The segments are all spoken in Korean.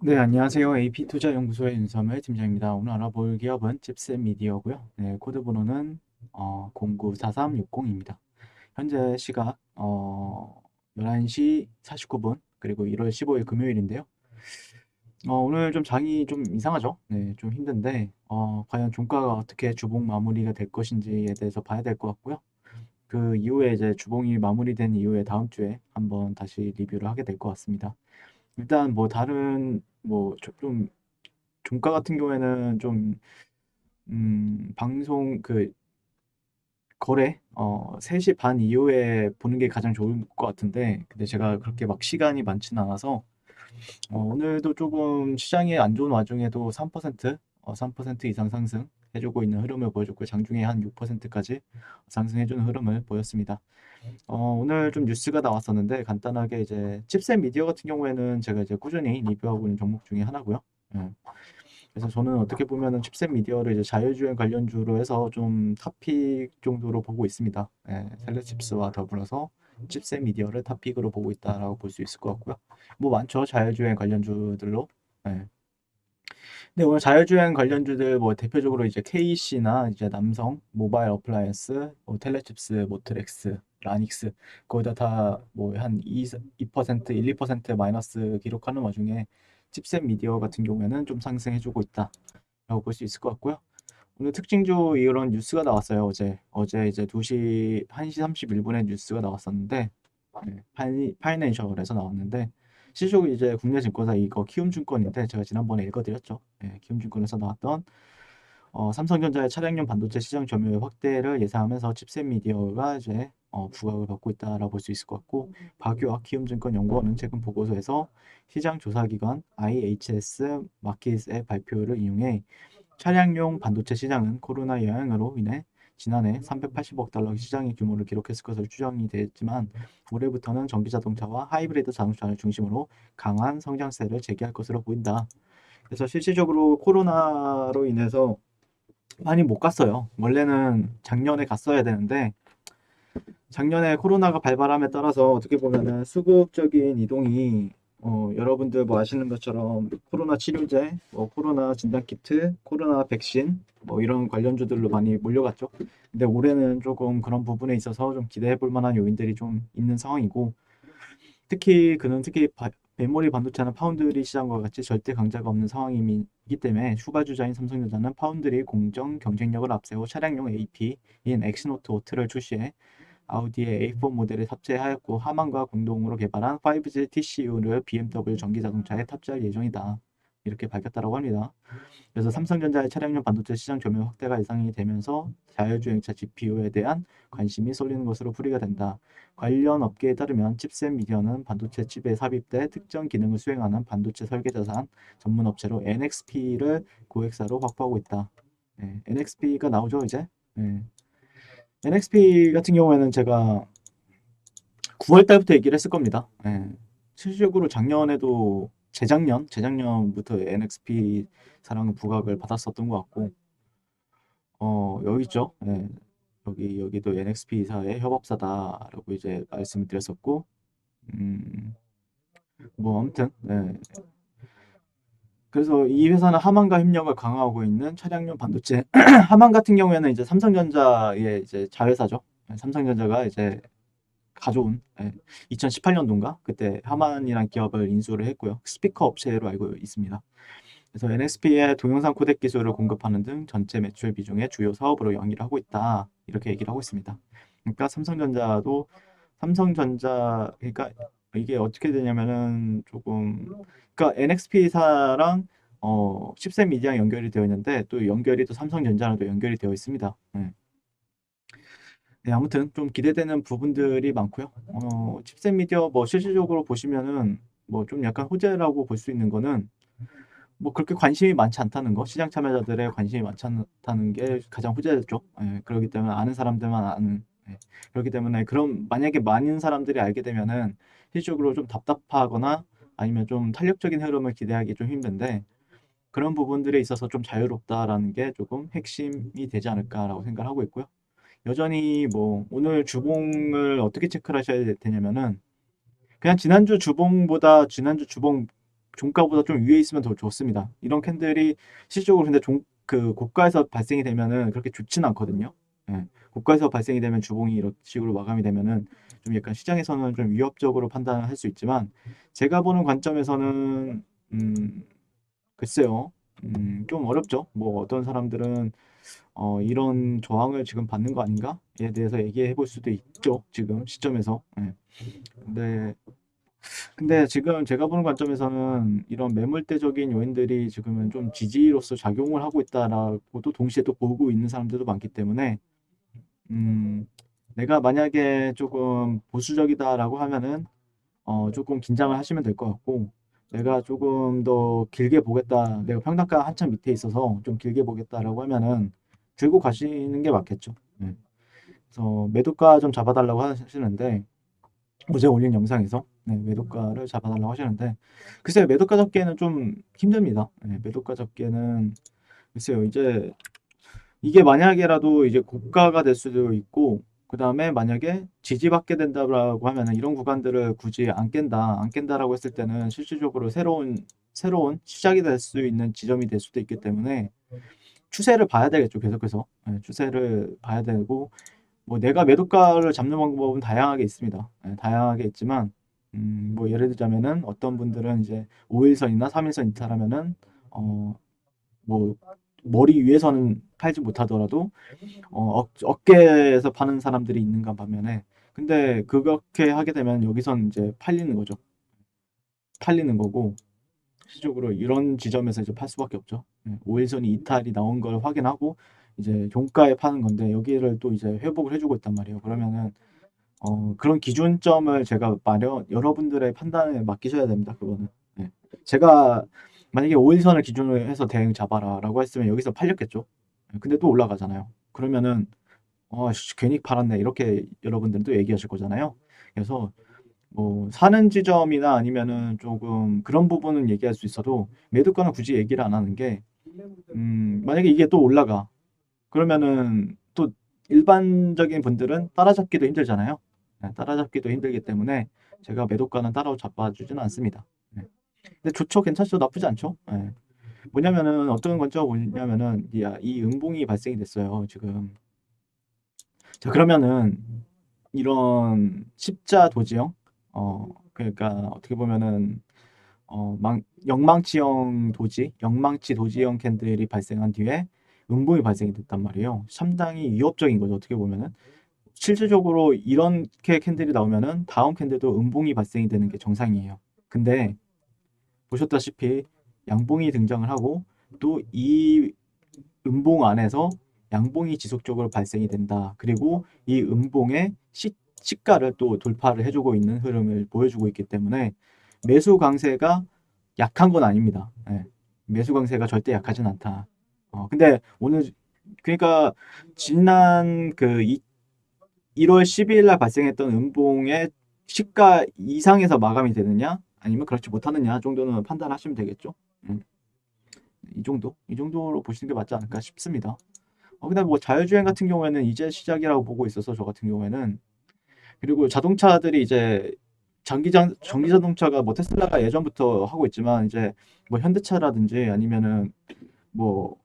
네, 안녕하세요. AP투자연구소의 윤섬을 팀장입니다. 오늘 알아볼 기업은 칩셋 미디어고요. 네, 코드 번호는 094360입니다. 현재 시각 11시 49분 그리고 1월 15일 금요일인데요. 오늘 좀 장이 좀 이상하죠? 네, 좀 힘든데 과연 종가가 어떻게 주봉 마무리가 될 것인지에 대해서 봐야 될 것 같고요. 그 이후에 이제 주봉이 마무리된 이후에 다음 주에 한번 다시 리뷰를 하게 될 것 같습니다. 일단 뭐 다른 뭐좀 종가 같은 경우에는 좀 방송 그 거래 3시 반 이후에 보는 게 가장 좋을 것 같은데 근데 제가 그렇게 막 시간이 많지는 않아서 오늘도 조금 시장이 안 좋은 와중에도 3% 3% 이상 상승해주고 있는 흐름을 보여줬고 장중에 한 6%까지 상승해주는 흐름을 보였습니다. 오늘 좀 뉴스가 나왔었는데 간단하게 이제 칩셋 미디어 같은 경우에는 제가 이제 꾸준히 리뷰하고 있는 종목 중에 하나고요. 예. 그래서 저는 어떻게 보면은 칩셋 미디어를 이제 자율주행 관련주로 해서 좀 탑픽 정도로 보고 있습니다. 예, 셀레칩스와 더불어서 칩셋 미디어를 탑픽으로 보고 있다라고 볼 수 있을 것 같고요. 뭐 많죠, 자율주행 관련주들로. 예. 근데 오늘 자율주행 관련주들 뭐 대표적으로 이제 KC나 이제 남성, 모바일 어플라이언스, 뭐 텔레칩스, 모트렉스, 라닉스 거의 다뭐 한 2%, 1, 2% 마이너스 기록하는 와중에 칩셋 미디어 같은 경우에는 좀 상승해주고 있다라고 볼 수 있을 것 같고요. 오늘 특징주 이런 뉴스가 나왔어요. 어제 이제 2시 1시 31분에 뉴스가 나왔었는데 파이낸셜에서 나왔는데 실적이 이제 국내 증권사 이거 키움증권인데 제가 지난번에 읽어드렸죠. 키움증권에서 나왔던 삼성전자의 차량용 반도체 시장 점유율 확대를 예상하면서 칩셋 미디어가 이제 부각을 받고 있다라고 볼 수 있을 것 같고 박유학 키움증권 연구원은 최근 보고서에서 시장 조사기관 IHS 마켓의 발표를 인용해 차량용 반도체 시장은 코로나 영향으로 인해 지난해 380억 달러 시장의 규모를 기록했을 것으로 추정이 됐지만 올해부터는 전기 자동차와 하이브리드 자동차를 중심으로 강한 성장세를 재개할 것으로 보인다. 그래서 실질적으로 코로나로 인해서 많이 못 갔어요. 원래는 작년에 갔어야 되는데 작년에 코로나가 발발함에 따라서 어떻게 보면은 수급적인 이동이 여러분들 뭐 아시는 것처럼 코로나 치료제, 뭐 코로나 진단 키트, 코로나 백신 뭐 이런 관련주들로 많이 몰려갔죠. 근데 올해는 조금 그런 부분에 있어서 좀 기대해 볼 만한 요인들이 좀 있는 상황이고 특히 메모리 반도체나 파운드리 시장과 같이 절대 강자가 없는 상황이기 때문에 후발 주자인 삼성전자는 파운드리 공정 경쟁력을 앞세워 차량용 AP인 엑시노트 5를 출시해 아우디의 A4 모델을 탑재하였고 하만과 공동으로 개발한 5G TCU를 BMW 전기 자동차에 탑재할 예정이다. 이렇게 밝혔다고 합니다. 그래서 삼성전자의 차량용 반도체 시장 점유 확대가 예상이 되면서 자율주행차 GPU에 대한 관심이 쏠리는 것으로 풀이가 된다. 관련 업계에 따르면 칩셋 미디어는 반도체 칩에 삽입돼 특정 기능을 수행하는 반도체 설계 자산 전문 업체로 NXP를 고객사로 확보하고 있다. NXP가 나오죠 이제. NXP 같은 경우에는 제가 9월 달부터 얘기를 했을 겁니다. 실질적으로 작년에도 재작년부터 NXP 사랑 부각을 받았었던 것 같고, 여기 있죠. 여기도 NXP사의 협업사다라고 이제 말씀을 드렸었고, 음, 뭐 아무튼, 그래서 이 회사는 하만과 협력을 강화하고 있는 차량용 반도체. 하만 같은 경우에는 이제 삼성전자의 이제 자회사죠. 삼성전자가 이제 가져온 2018년도인가 그때 하만이란 기업을 인수를 했고요. 스피커 업체로 알고 있습니다. 그래서 NXP의 동영상 코덱 기술을 공급하는 등 전체 매출 비중의 주요 사업으로 영위를 하고 있다. 이렇게 얘기를 하고 있습니다. 그러니까 삼성전자 그러니까 이게 어떻게 되냐면은 조금 그러니까 NXP사랑 칩셋 미디어랑 연결이 되어 있는데 또 연결이 또 삼성전자랑도 연결이 되어 있습니다. 네, 아무튼 좀 기대되는 부분들이 많고요. 칩셋 미디어 뭐 실질적으로 보시면은 뭐 좀 약간 호재라고 볼 수 있는 거는 뭐 그렇게 관심이 많지 않다는 거, 시장 참여자들의 관심이 많지 않다는 게 가장 호재죠. 그렇기 때문에 아는 사람들만 아는. 그렇기 때문에 그럼 만약에 많은 사람들이 알게 되면은 실질적으로 좀 답답하거나 아니면 좀 탄력적인 흐름을 기대하기 좀 힘든데 그런 부분들에 있어서 좀 자유롭다라는 게 조금 핵심이 되지 않을까라고 생각하고 있고요. 여전히 뭐 오늘 주봉을 어떻게 체크를 하셔야 되냐면은 그냥 지난주 주봉보다 지난주 주봉 종가보다 좀 위에 있으면 더 좋습니다. 이런 캔들이 실질적으로 근데 그 고가에서 발생이 되면은 그렇게 좋지는 않거든요. 예. 고가에서 발생이 되면 주봉이 이런 식으로 마감이 되면은 좀 약간 시장에서는 좀 위협적으로 판단할 수 있지만 제가 보는 관점에서는 글쎄요. 좀 어렵죠. 뭐 어떤 사람들은 이런 저항을 지금 받는 거 아닌가에 대해서 얘기해 볼 수도 있죠. 지금 시점에서. 예. 근데 지금 제가 보는 관점에서는 이런 매물대적인 요인들이 지금은 좀 지지로서 작용을 하고 있다라고도 동시에 또 보고 있는 사람들도 많기 때문에 음, 내가 만약에 조금 보수적이다라고 하면은 조금 긴장을 하시면 될 것 같고 내가 조금 더 길게 보겠다. 내가 평단가 한참 밑에 있어서 좀 길게 보겠다라고 하면은 들고 가시는 게 맞겠죠. 네. 그래서 매도가 좀 잡아달라고 하시는데 어제 올린 영상에서 네, 매도가를 잡아달라고 하시는데 글쎄요 매도가 잡기에는 좀 힘듭니다. 네, 매도가 잡기에는 글쎄요 이제 이게 만약에라도 이제 고가가 될 수도 있고 그 다음에 만약에 지지받게 된다고 하면은 이런 구간들을 굳이 안 깬다라고 했을 때는 실질적으로 새로운 시작이 될 수 있는 지점이 될 수도 있기 때문에 추세를 봐야 되겠죠 계속해서. 네, 추세를 봐야 되고 뭐 내가 매도가를 잡는 방법은 다양하게 있습니다. 예, 다양하게 있지만 뭐 예를 들자면은 어떤 분들은 이제 5일선이나 3일선 이탈하면은 뭐 머리 위에서는 팔지 못하더라도 어깨에서 파는 사람들이 있는가 반면에 근데 그렇게 하게 되면 여기선 이제 팔리는 거죠. 팔리는 거고 실질적으로 이런 지점에서 이제 팔 수밖에 없죠. 5일선이 이탈이 나온 걸 확인하고 이제 종가에 파는 건데 여기를 또 이제 회복을 해주고 있단 말이에요. 그러면은 그런 기준점을 제가 여러분들의 판단에 맡기셔야 됩니다. 그거는. 네. 제가 만약에 5일선을 기준으로 해서 대응 잡아라라고 했으면 여기서 팔렸겠죠. 근데 또 올라가잖아요. 그러면은 괜히 팔았네 이렇게 여러분들도 얘기하실 거잖아요. 그래서 뭐 사는 지점이나 아니면은 조금 그런 부분은 얘기할 수 있어도 매도가는 굳이 얘기를 안 하는 게 만약에 이게 또 올라가 그러면은 또 일반적인 분들은 따라잡기도 힘들잖아요. 네, 따라잡기도 힘들기 때문에 제가 매도가는 따라잡아주지는 않습니다. 네. 근데 좋죠, 괜찮죠, 나쁘지 않죠. 네. 뭐냐면은 어떤 관점이 뭐냐면은 이 음봉이 발생이 됐어요 지금. 자 그러면은 이런 십자 도지형 그러니까 어떻게 보면은 영망치 도지형 캔들이 발생한 뒤에 음봉이 발생이 됐단 말이에요. 상당히 위협적인 거죠 어떻게 보면은. 실질적으로 이렇게 캔들이 나오면은 다음 캔들도 음봉이 발생이 되는 게 정상이에요. 근데 보셨다시피 양봉이 등장을 하고 또 이 음봉 안에서 양봉이 지속적으로 발생이 된다. 그리고 이 음봉의 시가를 또 돌파를 해주고 있는 흐름을 보여주고 있기 때문에 매수 강세가 약한 건 아닙니다. 예. 매수 강세가 절대 약하진 않다. 근데 오늘 그러니까 지난 1월 12일 날 발생했던 음봉의 시가 이상에서 마감이 되느냐 아니면 그렇지 못하느냐 정도는 판단하시면 되겠죠. 음, 이 정도로 보시는 게 맞지 않을까 싶습니다. 근데 뭐 자율주행 같은 경우에는 이제 시작이라고 보고 있어서 저 같은 경우에는 그리고 자동차들이 이제 전기 자동차가 뭐 테슬라가 예전부터 하고 있지만 이제 뭐 현대차라든지 아니면은 뭐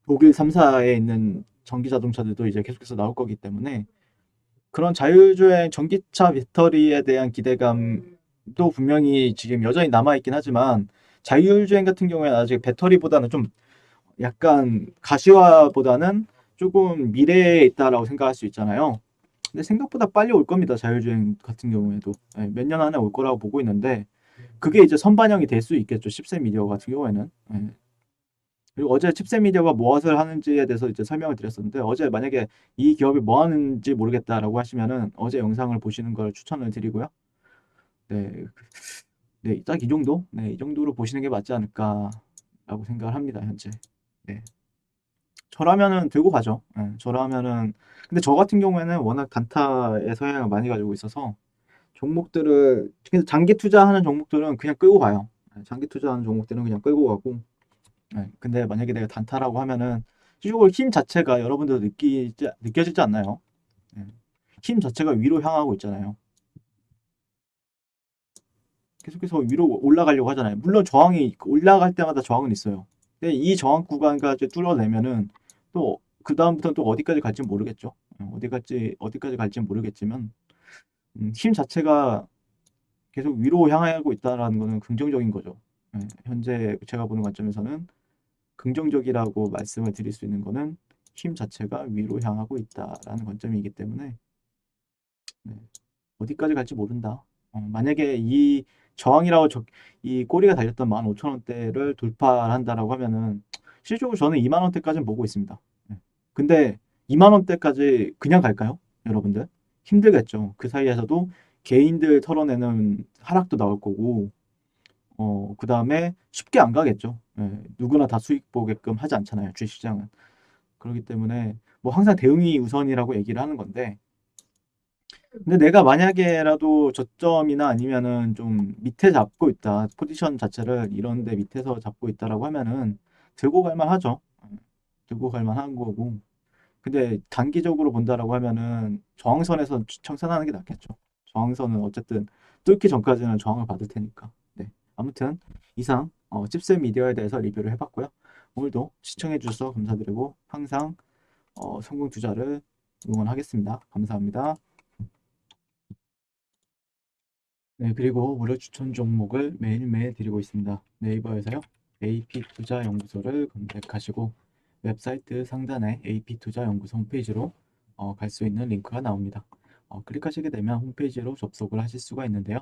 독일 3사에 있는 전기 자동차들도 이제 계속해서 나올 거기 때문에 그런 자율주행 전기차 배터리에 대한 기대감도 분명히 지금 여전히 남아있긴 하지만 자율주행 같은 경우에는 아직 배터리보다는 좀 약간 가시화보다는 조금 미래에 있다라고 생각할 수 있잖아요. 근데 생각보다 빨리 올 겁니다. 자율주행 같은 경우에도. 몇 년 안에 올 거라고 보고 있는데 그게 이제 선반영이 될 수 있겠죠. 칩셋 미디어 같은 경우에는. 그리고 어제 칩셋 미디어가 무엇을 하는지에 대해서 이제 설명을 드렸었는데 어제 만약에 이 기업이 뭐 하는지 모르겠다라고 하시면은 어제 영상을 보시는 걸 추천을 드리고요. 네, 네, 딱 이 정도? 네, 이 정도로 보시는 게 맞지 않을까라고 생각을 합니다, 현재. 네. 저라면은 들고 가죠. 저라면은 근데 저 같은 경우에는 워낙 단타의 성향을 많이 가지고 있어서 종목들을 그냥 장기 투자하는 종목들은 그냥 끌고 가요. 장기 투자하는 종목들은 그냥 끌고 가고 근데 만약에 내가 단타라고 하면은 실질적으로 힘 자체가 여러분들 느껴지지 않나요? 예. 힘 자체가 위로 향하고 있잖아요. 계속해서 위로 올라가려고 하잖아요. 물론 저항이 올라갈 때마다 저항은 있어요. 근데 이 저항 구간까지 뚫어내면은 또 그 다음부터는 또 어디까지 갈지 모르겠죠. 어디까지 갈지 모르겠지만 힘 자체가 계속 위로 향하고 있다라는 거는 긍정적인 거죠. 현재 제가 보는 관점에서는 긍정적이라고 말씀을 드릴 수 있는 거는 힘 자체가 위로 향하고 있다라는 관점이기 때문에 네, 어디까지 갈지 모른다. 만약에 이 저항이라고 이 꼬리가 달렸던 15,000원대를 돌파한다라고 하면은 실질적으로 저는 2만 원대까지는 보고 있습니다. 네. 근데 2만 원대까지 그냥 갈까요? 여러분들? 힘들겠죠. 그 사이에서도 개인들 털어내는 하락도 나올 거고 그 다음에 쉽게 안 가겠죠. 예, 누구나 다 수익 보게끔 하지 않잖아요. 주식시장은. 그렇기 때문에 뭐 항상 대응이 우선이라고 얘기를 하는 건데 근데 내가 만약에라도 저점이나 아니면은 좀 밑에 잡고 있다. 포지션 자체를 이런 데 밑에서 잡고 있다라고 하면은 들고 갈 만하죠. 들고 갈 만한 거고. 근데 단기적으로 본다라고 하면은 저항선에서 청산하는 게 낫겠죠. 저항선은 어쨌든 뚫기 전까지는 저항을 받을 테니까. 네. 아무튼 이상 찝센 미디어에 대해서 리뷰를 해봤고요. 오늘도 시청해 주셔서 감사드리고 항상 성공 투자를 응원하겠습니다. 감사합니다. 네, 그리고 무료 추천 종목을 매일매일 드리고 있습니다. 네이버에서요. AP투자연구소를 검색하시고 웹사이트 상단에 AP투자연구소 홈페이지로 갈 수 있는 링크가 나옵니다. 클릭하시게 되면 홈페이지로 접속을 하실 수가 있는데요.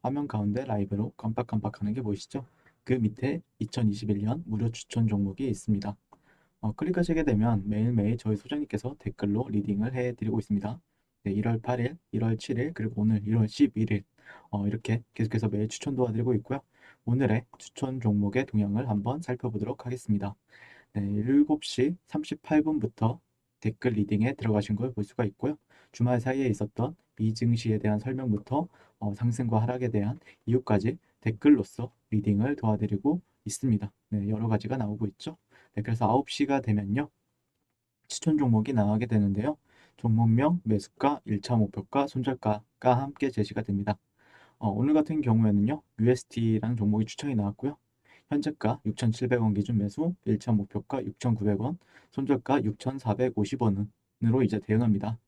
화면 가운데 라이브로 깜빡깜빡하는 게 보이시죠? 그 밑에 2021년 무료 추천 종목이 있습니다. 클릭하시게 되면 매일매일 저희 소장님께서 댓글로 리딩을 해드리고 있습니다. 네, 1월 8일, 1월 7일, 그리고 오늘 1월 11일 이렇게 계속해서 매일 추천 도와드리고 있고요. 오늘의 추천 종목의 동향을 한번 살펴보도록 하겠습니다. 네, 7시 38분부터 댓글 리딩에 들어가신 걸 볼 수가 있고요. 주말 사이에 있었던 이 증시에 대한 설명부터 상승과 하락에 대한 이유까지 댓글로서 리딩을 도와드리고 있습니다. 네, 여러 가지가 나오고 있죠. 네, 그래서 9시가 되면요. 추천 종목이 나가게 되는데요. 종목명, 매수가, 1차 목표가, 손절가가 함께 제시가 됩니다. 오늘 같은 경우에는요. UST라는 종목이 추천이 나왔고요. 현재가 6,700원 기준 매수, 1차 목표가 6,900원, 손절가 6,450원으로 이제 대응합니다.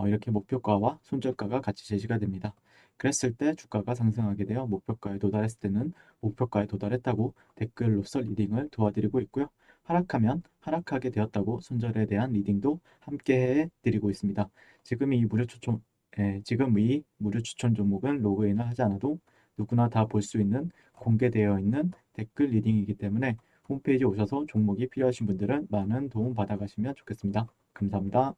이렇게 목표가와 손절가가 같이 제시가 됩니다. 그랬을 때 주가가 상승하게 되어 목표가에 도달했을 때는 목표가에 도달했다고 댓글로서 리딩을 도와드리고 있고요. 하락하면 하락하게 되었다고 손절에 대한 리딩도 함께 해드리고 있습니다. 지금 이 무료 추천 종목은 로그인을 하지 않아도 누구나 다 볼 수 있는 공개되어 있는 댓글 리딩이기 때문에 홈페이지에 오셔서 종목이 필요하신 분들은 많은 도움 받아가시면 좋겠습니다. 감사합니다.